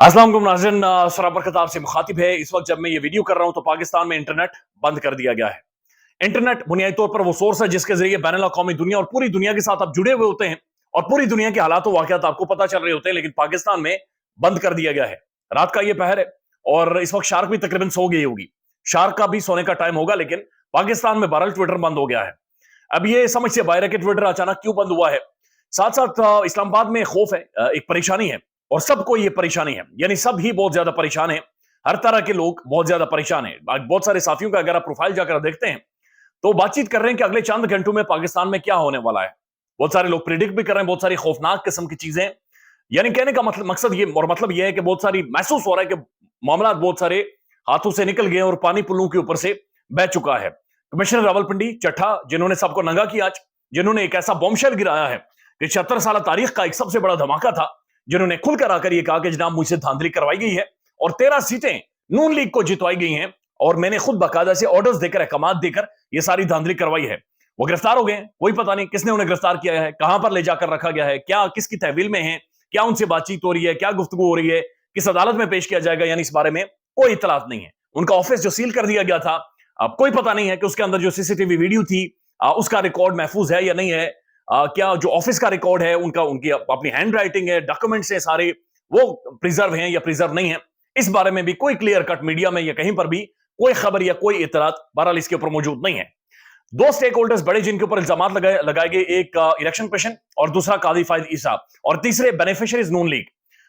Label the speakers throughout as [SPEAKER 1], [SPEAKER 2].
[SPEAKER 1] अस्सलाम वालेकुम नाज़रीन, सराबर खिताब से मुखातिब है। इस वक्त जब मैं ये वीडियो कर रहा हूं तो पाकिस्तान में इंटरनेट बंद कर दिया गया है। इंटरनेट बुनियादी तौर पर वो सोर्स है जिसके जरिए बैनुल अक़वामी दुनिया और पूरी दुनिया के साथ आप जुड़े हुए होते हैं और पूरी दुनिया के हालात वाक़यात आपको पता चल रहे होते हैं, लेकिन पाकिस्तान में बंद कर दिया गया है। रात का ये पहर है और इस वक्त शार्क भी तकरीबन सो गई होगी। शार्क का भी सोने का टाइम होगा, लेकिन पाकिस्तान में बहरहाल ट्विटर बंद हो गया है। अब ये समझ से बाहर है कि ट्विटर अचानक क्यों बंद हुआ है। साथ साथ इस्लामाबाद में खौफ है, एक परेशानी है और सबको ये परेशानी है, यानी सब ही बहुत ज्यादा परेशान है। हर तरह के लोग बहुत ज्यादा परेशान है। बहुत सारे साथियों का अगर आप प्रोफाइल जाकर देखते हैं तो बातचीत कर रहे हैं कि अगले चंद घंटों में पाकिस्तान में क्या होने वाला है। बहुत सारे लोग प्रिडिक्ट भी कर रहे हैं बहुत सारी खौफनाक किस्म की चीजें। यानी कहने का मकसद ये और मतलब ये है कि बहुत सारी महसूस हो रहा है कि मामला बहुत सारे हाथों से निकल गए और पानी पुलों के ऊपर से बह चुका है। कमिश्नर रावलपिंडी चट्टा, जिन्होंने सबको नंगा किया आज, जिन्होंने एक ऐसा बॉम्बशेल गिराया है कि 76 साल तारीख का एक सबसे बड़ा धमाका था, जिन्होंने खुलकर आकर यह कहा कि जनाब मुझसे धांधली करवाई गई है और 13 सीटें नून लीग को जितवाई गई हैं और मैंने खुद बाकायदा से ऑर्डर्स देकर, अहकामात देकर ये सारी धांधली करवाई है। वो गिरफ्तार हो गए हैं, कोई पता नहीं किसने उन्हें गिरफ्तार किया है, कहां पर ले जाकर रखा गया है, क्या किसकी तहवील में है, क्या उनसे बातचीत हो रही है, क्या गुफ्तगू हो रही है, किस अदालत में पेश किया जाएगा, यानी इस बारे में कोई इतलात नहीं है। उनका ऑफिस जो सील कर दिया गया था, अब कोई पता नहीं है कि उसके अंदर जो सीसीटीवी वीडियो थी उसका रिकॉर्ड महफूज है या नहीं है। क्या जो ऑफिस का रिकॉर्ड है उनका, उनकी अपनी हैंड राइटिंग है, डॉक्यूमेंट्स है सारे, वो प्रिजर्व हैं या प्रिजर्व नहीं है, इस बारे में भी कोई क्लियर कट मीडिया में या कहीं पर भी कोई खबर या कोई इतलात बहरहाल इसके ऊपर मौजूद नहीं है। दो स्टेक होल्डर्स बड़े जिनके ऊपर इल्जाम लगाए गए, एक इलेक्शन कमीशन और दूसरा काजी फायज ईसा, और तीसरे बेनिफिशियरीज नून लीग।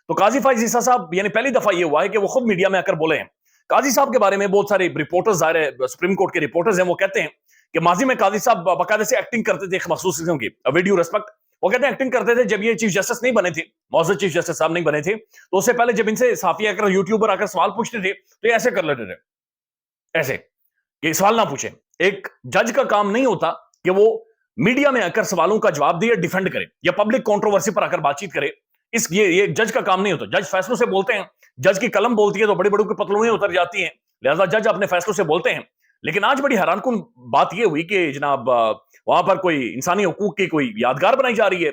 [SPEAKER 1] तो काजी फायज ईसा साहब, यानी पहली दफा ये हुआ है कि वो खुद मीडिया में आकर बोले हैं। काजी साहब के बारे में बहुत सारे रिपोर्टर्स, ज़ाहिर है सुप्रीम कोर्ट के रिपोर्टर्स हैं, वो कहते हैं कि माजी में काजी साहब बाकायदे से एक्टिंग करते थे एक मखसूस किस्म की, वीडियो रेस्पेक्ट। वो कहते हैं एक्टिंग करते थे जब ये चीफ जस्टिस नहीं बने थे, मौजूद चीफ जस्टिस साहब नहीं बने थे, तो उससे पहले जब इनसे साफी आकर, यूट्यूबर आकर सवाल पूछते थे तो ये ऐसे कर लेते थे, ऐसे कि सवाल ना पूछे। एक जज का काम नहीं होता कि वो मीडिया में आकर सवालों का जवाब दे, डिफेंड करे या पब्लिक कंट्रोवर्सी पर आकर बातचीत करे। ये जज का काम नहीं होता। जज फैसलों से बोलते हैं, जज की कलम बोलती है तो बड़ी बड़ी पतलूनें उतर जाती हैं, लिहाजा जज अपने फैसलों से बोलते हैं। लेकिन आज बड़ी हैरानकुन बात यह हुई कि जनाब वहां पर कोई इंसानी हकूक की कोई यादगार बनाई जा रही है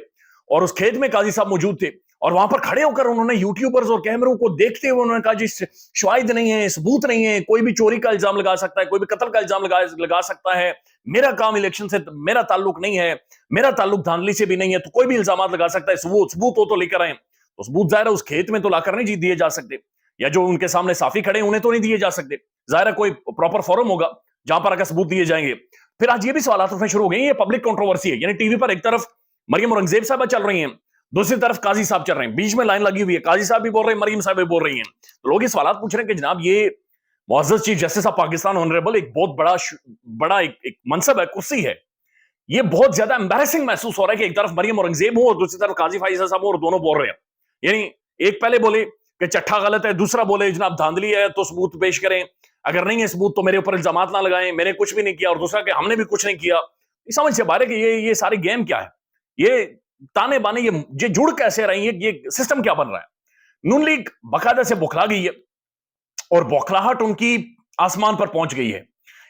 [SPEAKER 1] और उस खेत में काजी साहब मौजूद थे और वहां पर खड़े होकर उन्होंने यूट्यूबर्स और कैमरों को देखते हुए उन्होंने कहा जी शायद नहीं है, सबूत नहीं है, कोई भी चोरी का इल्जाम लगा सकता है, कोई भी कत्ल का इल्जाम लगा सकता है, मेरा काम इलेक्शन से मेरा ताल्लुक नहीं है, मेरा ताल्लुक धांधली से भी नहीं है, तो कोई भी इल्जाम लगा सकता है, सबूत हो तो लेकर आए। तो सबूत जाहिर है उस खेत में तो लाकर नहीं दिए जा सकते, या जो उनके सामने साफी खड़े उन्हें तो नहीं दिए जा सकते। जाहिर है कोई प्रॉपर फोरम होगा जहां पर आकर सबूत दिए जाएंगे। फिर आज ये भी सवाल उठने शुरू हो गए, ये पब्लिक कंट्रोवर्सी है, यानी टीवी पर एक तरफ मरियम औरंगजेब साहब चल रही हैं, दूसरी तरफ काजी साहब चल रहे हैं, बीच में लाइन लगी हुई है, काजी साहब भी बोल रहे हैं, मरियम साहब भी बोल रही हैं। तो लोग ये सवाल पूछ रहे हैं कि जनाब ये मुअज़्ज़ज़ chief justice of Pakistan honourable एक बहुत बड़ा एक मनसब है, कुर्सी है, ये बहुत ज्यादा एम्बैरेसिंग महसूस हो रहा है कि एक तरफ मरियम औरंगजेब हो और दूसरी तरफ काजी फाइजा साहब हो और दोनों बोल रहे हैं। यानी एक पहले बोले कि चट्ठा गलत है, दूसरा बोले जनाब धांधली है तो सबूत पेश करें, अगर नहीं है सबूत तो मेरे ऊपर इल्जामात ना लगाएं, मैंने कुछ भी नहीं किया, और दूसरा कि हमने भी कुछ नहीं किया। ये समझ से बाहर है कि ये सारी गेम क्या है, ये ताने बाने, ये जुड़ कैसे रही है, ये सिस्टम क्या बन रहा है। नून लीग बाकायदा से बौखला गई है और बौखलाहट उनकी आसमान पर पहुंच गई है।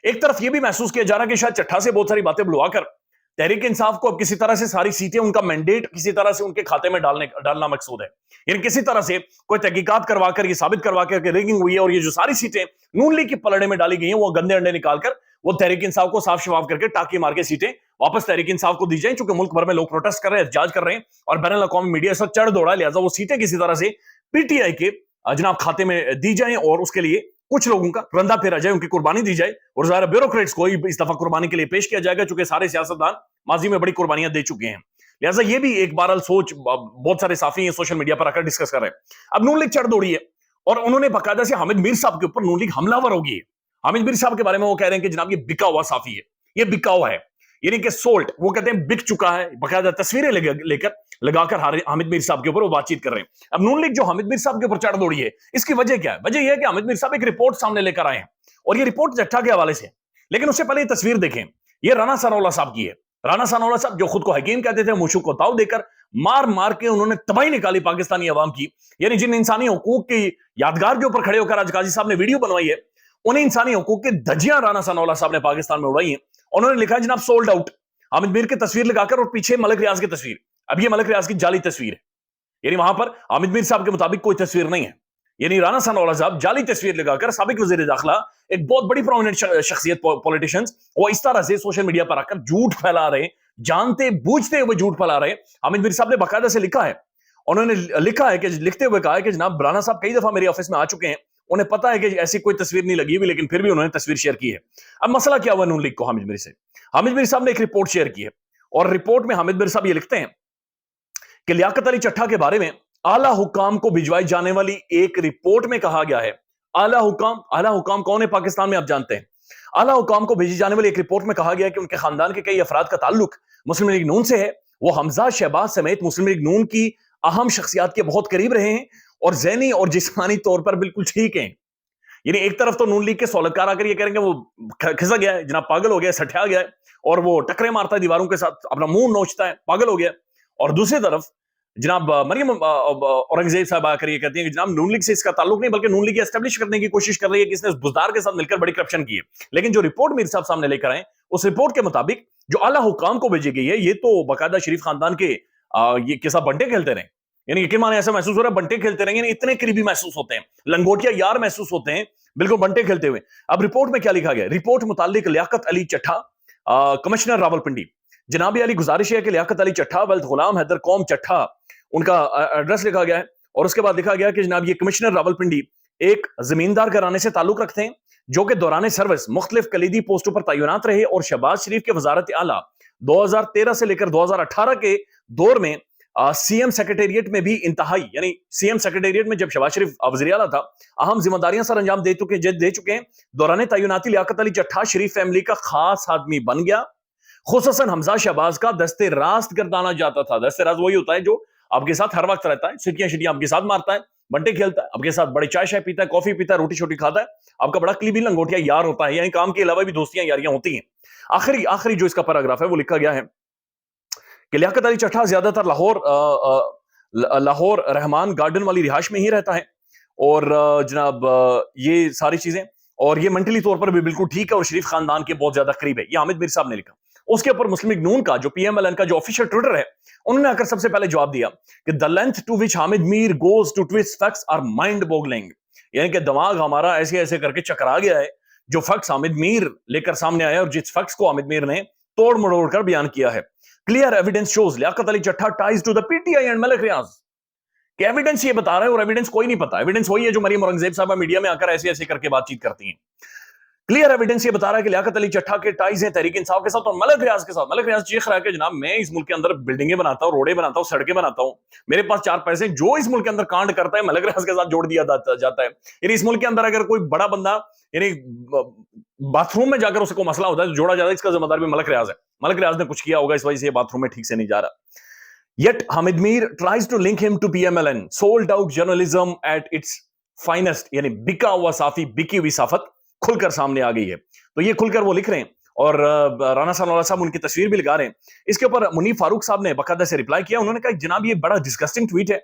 [SPEAKER 1] एक तरफ यह भी महसूस किया जा रहा है कि शायद चट्ठा से बहुत सारी बातें बुलवाकर तहरीक इंसाफ को अब किसी तरह से सारी सीटें, उनका मैंडेट किसी तरह से उनके खाते में डालना मकसूद है, यानी किसी तरह से कोई तहकीकात करवाकर ये साबित करवाकर कि रिगिंग हुई है और ये जो सारी सीटें नून लीग के पलड़े में डाली गई हैं वो गंदे अंडे निकालकर वो तहरीक इंसाफ को साफ शफाफ करके टाकी मार के सीटें वापस तहरीक इंसाफ को दी जाए, चूंकि मुल्क भर में लोग प्रोटेस्ट कर रहे हैं, एहतजाज कर रहे हैं और बैनुल अक़वामी मीडिया इस वक्त चढ़ दौड़ा, लिहाजा वो सीटें किसी तरह से पीटीआई के जनाब खाते में दी जाए और उसके लिए कुछ लोगों का रंदा फेरा जाए, उनकी कुर्बानी दी जाए और ज़ाहिर ब्यूरोक्रेट्स को इस दफा कुर्बानी के लिए पेश किया जाएगा, चूंकि सारे सियासतदान माजी में बड़ी कुर्बानियां दे चुके हैं। लिहाजा ये भी एक बार सोच बहुत सारे साफी हैं सोशल मीडिया पर आकर डिस्कस कर रहे हैं। अब नून लीग चढ़ दौड़ी है और उन्होंने बाकायदा से हामिद मीर साहब के ऊपर नून लीग हमलावर होगी है। हामिद मीर साहब के बारे में वो कह रहे हैं कि जनाब ये बिका हुआ साफी है, ये बिका हुआ है, यानी कि सोल्ट, वो कहते हैं बिक चुका है, बाकायदा तस्वीरें लेकर लगाकर हामिद मीर साहब के ऊपर वो बातचीत कर रहे हैं। अब नून लीग जो हामिद मीर साहब के ऊपर चढ़ दौड़ी है, इसकी वजह क्या है? वजह यह है कि हामिद मीर साहब एक रिपोर्ट सामने लेकर आए हैं और ये रिपोर्ट चट्ठा के हवाले से, लेकिन उससे पहले ये तस्वीर देखें, ये राना सनाउल्लाह साहब की है। राना सनाउल्लाह साहब जो खुद को हकीम कहते थे, मुशुक को ताव देकर मार मार के उन्होंने तबाही निकाली पाकिस्तानी अवाम की, यानी जिन इंसानी हकूक की यादगार के ऊपर खड़े होकर आज काजी साहब ने वीडियो बनवाई है, उन्हें इंसानी हकूक की धज्जियां राना सनाउल्लाह साहब ने पाकिस्तान में उड़ाई हैं। उन्होंने लिखा है जनाब सोल्ड आउट, हामिद मीर की तस्वीर लगाकर और पीछे मलिक रियाज की तस्वीर। अब ये मलिक रियाज की जाली तस्वीर है, यानी वहां पर हामिद मीर साहब के मुताबिक कोई तस्वीर नहीं है। यानी राना सनाउल्लाह साहब जाली तस्वीर लगाकर साबिक वजीर दाखिला, एक बहुत बड़ी प्रोमिनेंट शख्सियत पॉलिटिशियंस, वो इस तरह से सोशल मीडिया पर आकर झूठ फैला रहे, जानते बूझते हुए झूठ फैला रहे। हामिद मीर साहब ने बाकायदा से लिखा है, उन्होंने लिखा है कि लिखते हुए कहा है कि जनाब राना साहब कई दफा मेरे ऑफिस में आ चुके हैं, उन्हें पता है कि ऐसी कोई तस्वीर नहीं लगी हुई, लेकिन फिर भी उन्होंने तस्वीर शेयर की है। अब मसला क्या हुआ नून लीग को हामिद मीर से? हामिद मीर साहब ने एक रिपोर्ट शेयर की है और रिपोर्ट में हामिद मीर साहब ये लिखते हैं कि लियाकत अली चट्ठा के बारे में आला हुकाम को भिजवाई जाने वाली एक रिपोर्ट में कहा गया है। आला हुकाम कौन है पाकिस्तान में, आप जानते हैं। आला हुकाम को भेजी जाने वाली एक रिपोर्ट में कहा गया है कि उनके खानदान के कई अफराद का ताल्लुक मुस्लिम लीग नून से है। वो हमजा शहबाज समेत मुस्लिम लीग नून की अहम शख्सियात के बहुत करीब रहे हैं और ज़हनी और जिस्मानी तौर पर बिल्कुल ठीक हैं। यानी एक तरफ तो नून लीग के सौलतकार आकर ये करेंगे वो खिसक गया है, जनाब पागल हो गया, सठिया गया है, और वो टकरे मारता है दीवारों के साथ, अपना मुंह नोचता है, पागल हो गया। और दूसरी तरफ जनाब मरियम औरंगजेब साहब आकर ये कहती हैं कि जनाब नून लीग से इसका ताल्लुक नहीं, बल्कि नून लीग एस्टेब्लिश करने की कोशिश कर रही है कि इसने उस बुजदार के साथ मिलकर बड़ी करप्शन की है। लेकिन जो रिपोर्ट मीर साहब सामने लेकर आए, उस रिपोर्ट के मुताबिक जो आला हुकाम को भेजी गई है, ये तो बाकायदा शरीफ खानदान के ये के साथ बंटे खेलते रहे। यानी यकीन माने ऐसा महसूस हो रहा है बंटे खेलते रहेंगे, इतने करीबी महसूस होते हैं, लंगोटिया यार महसूस होते हैं, बिल्कुल बंटे खेलते हुए। अब रिपोर्ट में क्या लिखा गया? रिपोर्ट मुतालिक लियाकत अली चट्ठा, कमिश्नर रावलपिंडी, जनाब अली गुजारिश है कि लियाकत अली चट्ठा वल्द गुलाम हैदर कौम चट्ठा, उनका एड्रेस लिखा गया है। और उसके बाद लिखा गया कि जनाब ये कमिश्नर रावलपिंडी एक जमींदार घराने से ताल्लुक रखते हैं, जो कि दौरान सर्विस मुख्तलिफ कलीदी पोस्टों पर तैनात रहे और शहबाज शरीफ के वजारत आला 2013 से लेकर 2018 के दौर में सीएम सेक्रेटेरिएट में भी इंतहाई, यानी सीएम सेक्रेटेरिएट में जब शहबाज शरीफ वज़ीर आला था, अहम जिम्मेदारियां सर अंजाम दे चुके हैं। दौरान तैनाती लियाकत अली चट्ठा शरीफ फैमिली का खास आदमी बन गया। खुसूसन हमजा शहबाज का दस्ते रास्त गर्दाना जाता था। दस्ते रास्त वही होता है जो आपके साथ हर वक्त रहता है, सिटियां आपके साथ मारता है, बंटे खेलता है, आपके साथ बड़े चाय पीता है, कॉफी पीता है, रोटी छोटी खाता है, आपका बड़ा क्लीबी लंगोटिया यार होता है। यानी काम के अलावा भी दोस्तियां यारियां होती हैं। आखिरी जो इसका पैराग्राफ है वो लिखा गया है कि लियाकत अली चट्ठा ज्यादातर लाहौर रहमान गार्डन वाली रिहाइश में ही रहता है, और जनाब ये सारी चीजें, और ये मेंटली तौर पर भी बिल्कुल ठीक है और शरीफ खानदान के बहुत ज्यादा करीब है। ये हामिद मीर साहब ने लिखा। उसके ऊपर मुस्लिम लीग नून का जो पीएमएलएन का जो ऑफिशियल ट्विटर है, उन्होंने आकर सबसे पहले जवाब दिया कि the length to which Hamid Mir goes to twist facts are mind boggling. यानी कि दिमाग हमारा ऐसे ऐसे करके चकरा गया है, जो फैक्ट्स हामिद मीर लेकर सामने आए और जिस फैक्ट्स को हामिद मीर ने तोड़ मरोड़ कर बयान किया है। Clear evidence shows Liaqat Ali Chattha ties to the PTI and Malik Riaz. कि एविडेंस ये बता रहा है और एविडेंस कोई नहीं पता। एविडेंस वही है जो मरियम औरंगजेब साहब मीडिया में आकर ऐसे ऐसे करके बातचीत करती हैं। क्लियर एविडेंस ये बता रहा है कि लियाकत अली चट्ठा के टाइज हैं तहरीक इंसाफ के साथ और मलिक रियाज के साथ। मलिक रियाज चीख रहा है कि जनाब मैं इस मुल्क के अंदर बिल्डिंगें बनाता हूं, रोडें बनाता हूं, सड़कें बनाता हूं, मेरे पास 4 पैसे, जो इस मुल्क के अंदर कांड करता है मलिक रियाज के साथ जोड़ दिया जाता है। यानी इस मुल्क के अंदर अगर कोई बड़ा बंदा यानी बाथरूम में जाकर उसको मसला होता है तो जोड़ा जाता है, इसका जिम्मेदार भी मलिक रियाज है। मलिक रियाज ने कुछ किया होगा, इस वजह से बाथरूम में ठीक से नहीं जा रहा। Yet Hamid Mir tries to link him to PMLN, sold out journalism at its finest, यानी बिका हुआ साफी, बिकी हुई साफत खुलकर सामने आ गई है। तो ये खुलकर वो लिख रहे हैं और राना सनाउल्लाह साहब उनकी तस्वीर भी लगा रहे हैं। इसके ऊपर मुनीफ फारूक साहब ने बाकायदा से रिप्लाई किया। उन्होंने कहा जनाब ये बड़ा डिस्गस्टिंग ट्वीट है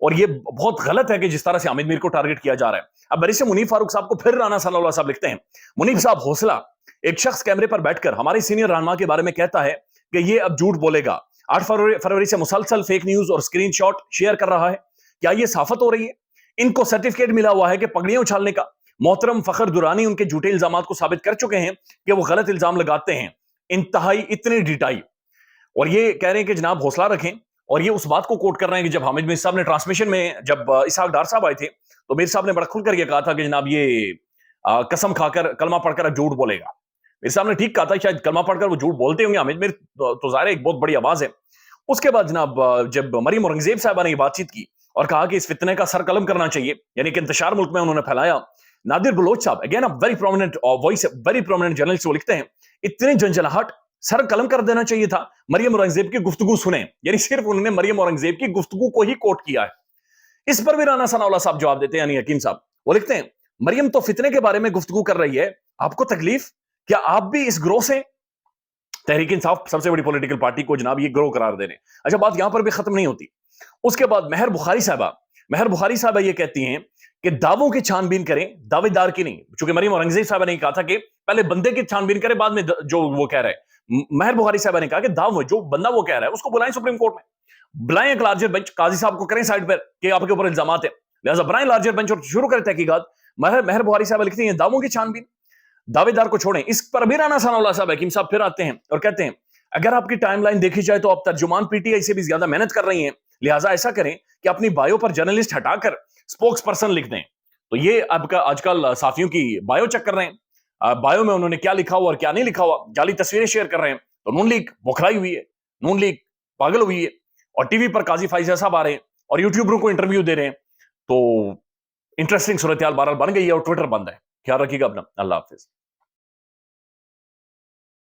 [SPEAKER 1] और ये बहुत गलत है कि जिस तरह से हामिद मीर को टारगेट किया जा रहा है। अब बरी से मुनीफ फारूक साहब को फिर राना सनाउल्लाह साहब लिखते हैं, मुनीफ साहब हौसला, एक शख्स कैमरे पर बैठकर हमारे सीनियर रहनुमा के बारे में कहता है कि ये अब झूठ बोलेगा, 8 फरवरी से मुसलसल फेक न्यूज और स्क्रीनशॉट शेयर कर रहा है, क्या ये साफत हो रही है? इनको सर्टिफिकेट मिला हुआ है कि पगड़ियां उछालने का। मोहतरम फखर दुरानी उनके झूठे इल्जामात को साबित कर चुके हैं कि वो गलत इल्जाम लगाते हैं, इंतहाई इतनी डिटाई। और ये कह रहे हैं कि जनाब हौसला रखें, और ये उस बात को कोट कर रहे हैं कि जब हामिद मीर साहब ने ट्रांसमिशन में जब इसहाक डार साहब आए थे तो मीर साहब ने बड़ा खुलकर ये कहा था कि जनाब ये कसम खाकर कलमा पढ़कर अब झूठ बोलेगा। मीर साहब ने ठीक कहा था, शायद कलमा पढ़कर वो झूठ बोलते होंगे। हामिद मीर तो ज़ाहिर है एक बहुत बड़ी आवाज है। उसके बाद जनाब जब मरियम औरंगजेब साहबा ने ये बातचीत की और कहा कि इस फितने का सर कलम करना चाहिए, यानी कि इंतशार मुल्क में उन्होंने फैलाया, नादिर बलोच साहब again a very prominent voice, very prominent journalist, वो लिखते हैं इतनी झंझनाहट, सर कलम कर देना चाहिए था। मरियम औरंगजेब की गुफ्तगू सुने, यानी सिर्फ उन्होंने मरियम औरंगजेब की गुफ्तगू को ही कोट किया है। इस पर भी राना सनाउल्लाह साहब जवाब देते हैं, यानी हकीम साहब, वो लिखते हैं मरियम तो फितने के बारे में गुफ्तगू कर रही है, आपको तकलीफ? क्या आप भी इस ग्रोह से? तहरीक इंसाफ सबसे बड़ी पॉलिटिकल पार्टी को जनाब ये ग्रोह करार दे रहे हैं। अच्छा, बात यहां पर भी खत्म नहीं होती। उसके बाद महर बुखारी साहबा ये कहती हैं कि दावों की छानबीन करें, दावेदार की नहीं। चूंकि मरियम औरंगजेब साहबा ने कहा था कि पहले बंदे की छानबीन करें, बाद में जो वो कह रहा है। महर बुखारी साहबा ने कहा कि दाव जो बंदा वो कह रहा है उसको बुलाएं सुप्रीम कोर्ट में, बुलाएं एक लार्जर बेंच, काजी साहब को करें साइड पर कि आपके ऊपर इल्जामात है, لہٰذا برائے لارجر بینچ اور شروع کریں تحقیقات. مہر بہاری صاحب لکھتے ہیں دعووں کی چھانبین. دعوے دار کو چھوڑیں. اس پر بھی رانا ثناء اللہ صاحب حکیم صاحب پھر آتے ہیں اور کہتے ہیں اگر آپ کی ٹائم لائن دیکھی جائے تو آپ ترجمان پی ٹی آئی سے بھی زیادہ محنت کر رہی ہیں, لہٰذا ایسا کریں کہ اپنی بایو پر جرنلسٹ ہٹا کر اسپوکس پرسن لکھ دیں. تو یہ اب کا آج کل صحافیوں کی بایو چیک کر رہے ہیں, بایو میں انہوں نے کیا لکھا ہوا اور کیا نہیں لکھا ہوا, جعلی تصویریں شیئر کر رہے ہیں. تو نون لیگ بکھرائی ہوئی ہے, نون لیگ پاگل ہوئی ہے, اور ٹی وی پر قاضی فائزہ صاحب آ رہے ہیں اور یوٹیوبروں کو انٹرویو دے رہے ہیں. تو انٹرسٹنگ صورتحال بہرحال بن گئی ہے اور ٹویٹر بند ہے. خیال رکھیے گا اپنا. اللہ حافظ.